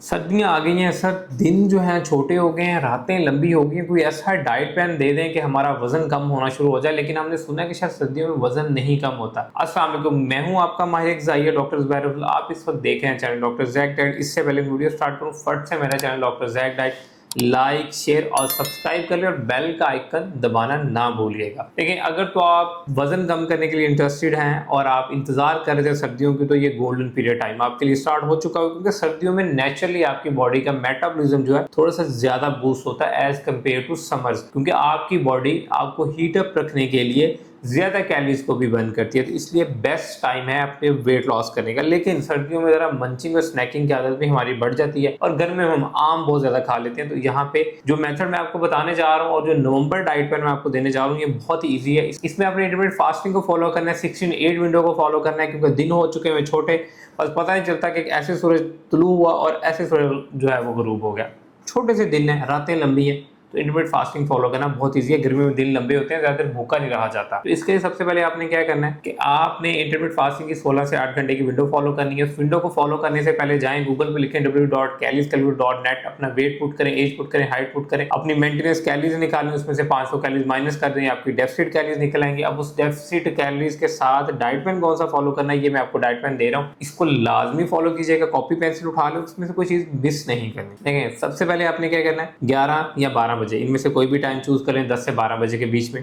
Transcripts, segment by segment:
सर्दियाँ आ गई हैं सर, दिन जो हैं छोटे हो गए हैं, रातें लंबी हो गई हैं। कोई ऐसा डाइट प्लान दे दें कि हमारा वज़न कम होना शुरू हो जाए, लेकिन हमने सुना है कि शायद सर्दियों में वज़न नहीं कम होता। अस्सलाम वालेकुम, मैं हूँ आपका माहिर ग़िज़ाई डॉक्टर ज़ुबैर। आप इस वक़्त देख रहे हैं चैनल डॉक्टर ज़ैक डाइट। इससे पहले वीडियो स्टार्ट करूँ, फट से मेरा channel doctor Zack diet like, share और सब्सक्राइब कर लें और बेल का आइकन दबाना ना भूलिएगा। देखिए, अगर तो आप वज़न कम करने के लिए इंटरेस्टेड हैं और आप इंतज़ार कर रहे थे सर्दियों की, तो ये गोल्डन पीरियड टाइम आपके लिए स्टार्ट हो चुका है, क्योंकि सर्दियों में नेचुरली आपकी बॉडी का मेटाबॉलिज्म जो है थोड़ा-सा ज़्यादा बूस्ट होता है एज़ कम्पेयर टू समर्स, क्योंकि आपकी बॉडी आपको हीट अप रखने के लिए ज़्यादा कैलोरीज़ को भी बर्न करती है, तो इसलिए बेस्ट टाइम है अपने वेट लॉस करने का। लेकिन सर्दियों में ज़रा मंचिंग और स्नैकिंग की आदत भी हमारी बढ़ जाती है और गर्मियों में हम आम बहुत ज़्यादा खा लेते हैं। तो यहाँ पे जो मेथड मैं आपको बताने जा रहा हूँ और जो नवंबर डाइट प्लान मैं आपको देने जा रहा हूँ, ये बहुत ही ईज़ी है। इसमें आपने इंटरमिटेंट फास्टिंग को फॉलो करना है, 16-8 विंडो को फॉलो करना है, क्योंकि दिन हो चुके हैं छोटे, बस पता नहीं चलता कि ऐसे सूरज तुलू हुआ और ऐसे सूरज जो है वो ग़ुरूब हो गया। छोटे से दिन है, रातें लंबी हैं, तो इंटरमिटेंट फास्टिंग फॉलो करना बहुत ईजी है। गर्मी में दिन लंबे होते हैं, ज़्यादातर भूखा नहीं रहा जाता। तो इसके लिए सबसे पहले आपने क्या करना है कि आपने इंटरमिटेंट फास्टिंग की 16 से 8 घंटे की विंडो फॉलो करनी है। उस विंडो को फॉलो करने से पहले जाएं गूगल पे, लिखें www.caliscalori.net, अपना वेट पुट करें, एज पुट करें, हाइट पुट करें, अपनी मेंटेनेंस कैलोरीज निकालें, उसमें से 500 कैलोरीज माइनस कर दें, आपकी डेफिसिट कैलोरीज निकल आएंगी। अब उस डेफिसिट कैलोरीज के साथ डाइट प्लान कौन सा फॉलो करना है, ये मैं आपको डाइट प्लान दे रहा हूँ, इसको लाजमी फॉलो कीजिएगा। कॉपी पेंसिल उठा लो, उसमें से कोई चीज मिस नहीं करनी। देखें, सबसे पहले आपने क्या करना है, 11 या 12 बजे, इनमें से कोई भी टाइम चूज करें, 10 से 12 बजे के बीच में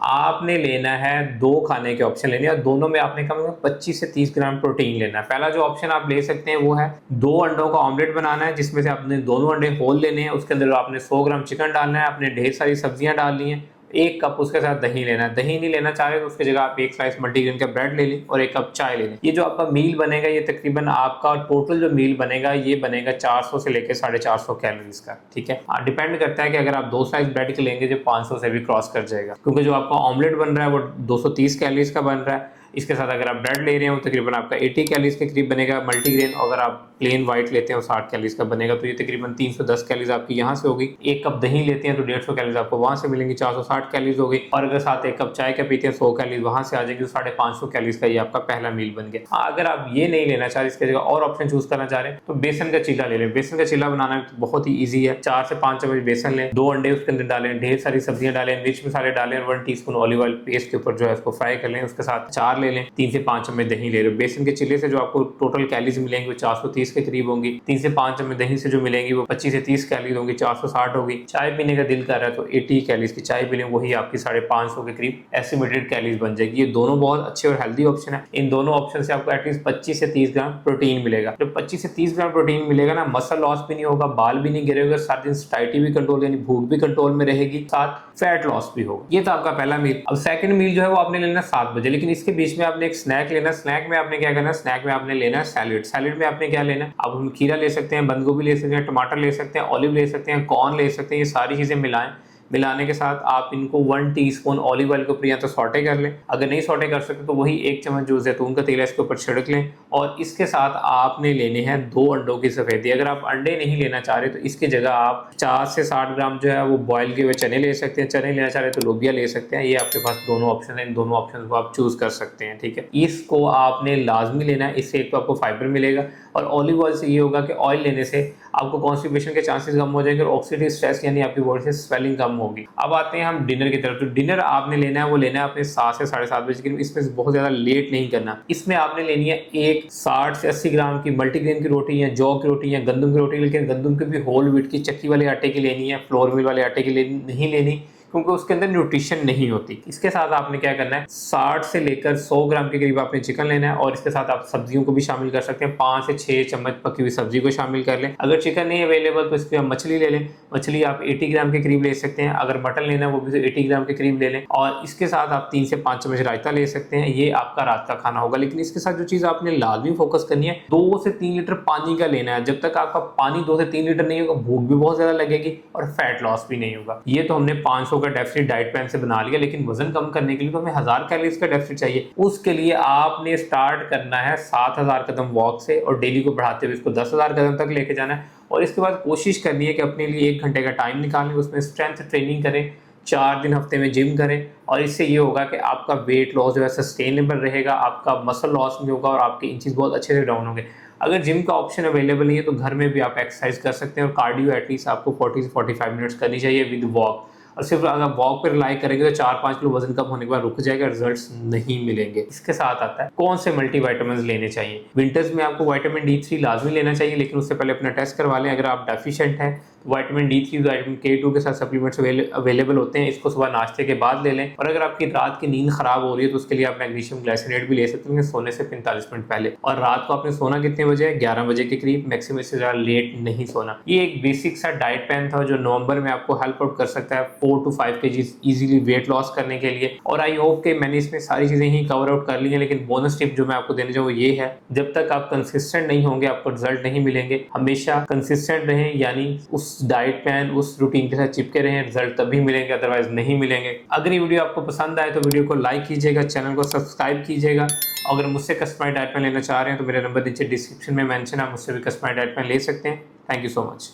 आपने लेना है 2 खाने के ऑप्शन लेने हैं, और दोनों में आपने कम से कम 25 से 30 ग्राम प्रोटीन लेना है। पहला जो ऑप्शन आप ले सकते हैं वो है 2 अंडों का ऑमलेट बनाना है, जिसमें से आपने दोनों अंडे होल लेने हैं। उसके अंदर आपने 100 ग्राम चिकन डालना है, आपने ढेर सारी सब्जियां डालनी है, 1 कप उसके साथ दही लेना है। दही नहीं लेना चाह रहे तो उसकी जगह आप 1 स्लाइस मल्टीग्रेन का ब्रेड ले लें और 1 कप चाय ले लें। ये जो आपका मील बनेगा, ये तकरीबन आपका टोटल जो मील बनेगा, ये बनेगा 400 से लेकर 450 कैलोरीज का। ठीक है, डिपेंड करता है कि अगर आप 2 स्लाइस ब्रेड के लेंगे जो 500 से भी क्रॉस कर जाएगा, क्योंकि जो आपका ऑमलेट बन रहा है वो 230 कैलोरीज का बन रहा है। इसके साथ अगर आप ब्रेड ले रहे हैं वो तकरीबन आपका 80 कैलोरीज के करीब बनेगा मल्टीग्रेन, और अगर आप प्लेन व्हाइट लेते हैं वो 60 कैलोरीज का बनेगा, तो ये तकरीबन 310 कैलोरीज आपकी यहाँ से होगी। 1 कप दही लेते हैं तो 150 कैलोरीज आपको वहाँ से मिलेंगी, 460 कैलोरीज हो गई। और अगर साथ 1 कप चाय का पीते हैं 100 कैलोरीज वहाँ से आ जाएगी, तो 550 कैलोरीज का ये आपका पहला मील बन गया। हाँ, अगर आप ये नहीं लेना चाह रहे, इसकी जगह और ऑप्शन चूज करना चाह रहे हैं, तो बेसन का चीला ले लें। बेसन का चीला बनाना बहुत ही ईजी है। 4 से 5 चम्मच बेसन लें, 2 अंडे उसके अंदर डालें, ढेर सारी सब्जियां डालें, मिर्च मसाले डालें, 1 टीस्पून ऑलिव ऑयल पेस्ट के ऊपर जो है उसको फ्राई कर लें। उसके साथ 4 ले लें, 3 से 5 चम्मच दही ले लें। बेसन के चिल्ले से जो आपको टोटल कैलोरीज मिलेंगी वो 430 के करीब होंगी। 3 से 5 चम्मच दही से जो मिलेंगी वो 25 से 30 कैलोरीज होंगी, 460 होगी। चाय पीने का दिल कर रहा है तो 80 कैलोरीज की चाय पी लें, वही आपकी 550 के करीब एस्टिमेटेड कैलोरीज बन जाएगी। ये दोनों बहुत अच्छे और हेल्दी ऑप्शन है। इन दोनों ऑप्शन से आपको एटलीस्ट 25 से 30 ग्राम प्रोटीन मिलेगा। जब 25 से 30 ग्राम प्रोटीन मिलेगा ना, मसल लॉस भी नहीं होगा, बाल भी नहीं गिरेगा, सारा दिन स्टाइटी भी कंट्रोल, यानी भूख भी कंट्रोल में रहेगी, साथ फैट लॉस भी होगा। ये था आपका पहला मील। अब सेकंड मील जो है वो आपने लेना 7 बजे, लेकिन इसके बीच में आपने एक स्नैक लेना। स्नैक में आपने क्या करना, स्नैक में आपने लेना है सैलेड। सैलेड में आपने क्या लेना, आप हम खीरा ले सकते हैं, बंद गोभी ले सकते हैं, टमाटर ले सकते हैं, ऑलिव ले सकते हैं, कॉर्न ले सकते हैं। ये सारी चीजें मिलाएं, मिलाने के साथ आप इनको 1 टीस्पून ऑलिव ऑयल के ऊपर या तो सॉटे कर लें, अगर नहीं सॉटे कर सकते तो वही 1 चम्मच जो जैतून का तेल है इसके ऊपर छिड़क लें, और इसके साथ आपने लेने हैं 2 अंडों की सफेदी। अगर आप अंडे नहीं लेना चाह रहे तो इसकी जगह आप 50 से 60 ग्राम जो है वो बॉयल किए हुए चने ले सकते हैं। चने लेना चाह रहे तो लोबिया ले सकते हैं। ये आपके पास दोनों ऑप्शन है, इन दोनों ऑप्शन को आप चूज कर सकते हैं। ठीक है, इसको आपने लाजमी लेना है, इससे एक तो आपको फाइबर मिलेगा, और ऑलिव ऑयल से ये होगा कि ऑयल लेने से आपको कॉन्स्टिपेशन के चांसेस कम हो जाएंगे और ऑक्सीडेटिव स्ट्रेस यानी आपकी बॉडी से स्वेलिंग कम होगी। अब आते हैं हम डिनर की तरफ। तो डिनर आपने लेना है वो लेना है आपने 7 से 7:30 बजे की। इसमें बहुत ज्यादा लेट नहीं करना। इसमें आपने लेनी है एक 60 से 80 ग्राम की मल्टीग्रेन की रोटी, या जौ की रोटी, या गंदम की रोटी, लेकिन गंदम की भी होल व्हीट की चक्की वाले आटे की लेनी है, फ्लोर मिल वाले आटे की नहीं लेनी, क्योंकि उसके अंदर न्यूट्रिशन नहीं होती। इसके साथ आपने क्या करना है, 60 से लेकर 100 ग्राम के करीब आपने चिकन लेना है, और इसके साथ आप सब्जियों को भी शामिल कर सकते हैं। 5 से 6 चम्मच पकी हुई सब्जी को शामिल कर लें। अगर चिकन नहीं अवेलेबल तो इसके आप मछली ले लें। मछली आप 80 ग्राम के करीब ले सकते हैं। अगर मटन लेना है वो भी 80 ग्राम के करीब ले लें, और इसके साथ आप 3 से 5 चम्मच रायता ले सकते हैं। ये आपका रात का खाना होगा। लेकिन इसके साथ जो चीज़ आपने लाजमी फोकस करनी है, 2 से 3 लीटर पानी का लेना है। जब तक आपका पानी 2 से 3 लीटर नहीं होगा, भूख भी बहुत ज्यादा लगेगी और फैट लॉस भी नहीं होगा। ये तो हमने 500 का डेफिसिट डाइट से बना लिया, लेकिन वजन कम करने के लिए तो हमें 1000 कैलोरीज का डेफिसिट चाहिए। उसके लिए आपने स्टार्ट करना है 7000 कदम वॉक से, और डेली को बढ़ाते हुए इसको 10,000 कदम तक लेके जाना है। और इसके बाद कोशिश करनी है कि अपने लिए 1 घंटे का टाइम निकालें, उसमें स्ट्रेंथ ट्रेनिंग करें, 4 दिन हफ्ते में जिम करें, और इससे ये होगा कि आपका वेट लॉस जो है सस्टेनेबल रहेगा, आपका मसल लॉस नहीं होगा और आपके इंचेस बहुत अच्छे से डाउन होंगे। अगर जिम का ऑप्शन अवेलेबल नहीं है तो घर में भी आप एक्सरसाइज कर सकते हैं, और कार्डियो एटलीस्ट आपको 40 से 45 मिनट्स करनी चाहिए विद वॉक। और सिर्फ अगर वॉक पर रिलाई करेंगे तो 4-5 किलो वजन कम होने के बाद रुक जाएगा, रिजल्ट्स नहीं मिलेंगे। इसके साथ आता है कौन से मल्टीविटामिन लेने चाहिए। विंटर्स में आपको विटामिन D3 लाजमी लेना चाहिए, लेकिन उससे पहले अपना टेस्ट करवा लें। अगर आप डेफिशिएंट हैं तो विटामिन D3 विटामिन K2 के साथ सप्लीमेंट्स अवेलेबल होते हैं, इसको सुबह नाश्ते के बाद ले लें। और अगर आपकी रात की नींद खराब हो रही है तो उसके लिए आप मैग्नीशियम ग्लाइसिनेट भी ले सकते हैं सोने से 45 मिनट पहले। और रात को आपने सोना कितने बजे, 11 बजे के करीब, मैक्सिमम से ज़्यादा लेट नहीं सोना। ये एक बेसिक सा डाइट प्लान था जो नवंबर में आपको हेल्प आउट कर सकता है 4 to 5 kg easily weight loss करने के लिए। और आई होप कि मैंने इसमें सारी चीज़ें ही कवर आउट कर ली हैं, लेकिन बोनस टिप जो मैं आपको देने चाहूँ वो ये है, जब तक आप कंसिस्टेंट नहीं होंगे आपको रिजल्ट नहीं मिलेंगे। हमेशा कंसिस्टेंट रहें, यानी उस डाइट प्लान उस रूटीन के साथ चिपके रहें, रिजल्ट तभी मिलेंगे, अदरवाइज नहीं मिलेंगे। अगर ये वीडियो आपको पसंद आए तो वीडियो को लाइक कीजिएगा, चैनल को सब्सक्राइब कीजिएगा। अगर मुझसे कस्टमाइज्ड डाइट प्लान लेना चाह रहे हैं तो मेरा नंबर नीचे डिस्क्रिप्शन में मेंशन है, आप मुझसे भी कस्टमाइज्ड डाइट प्लान ले सकते हैं। Thank you so much.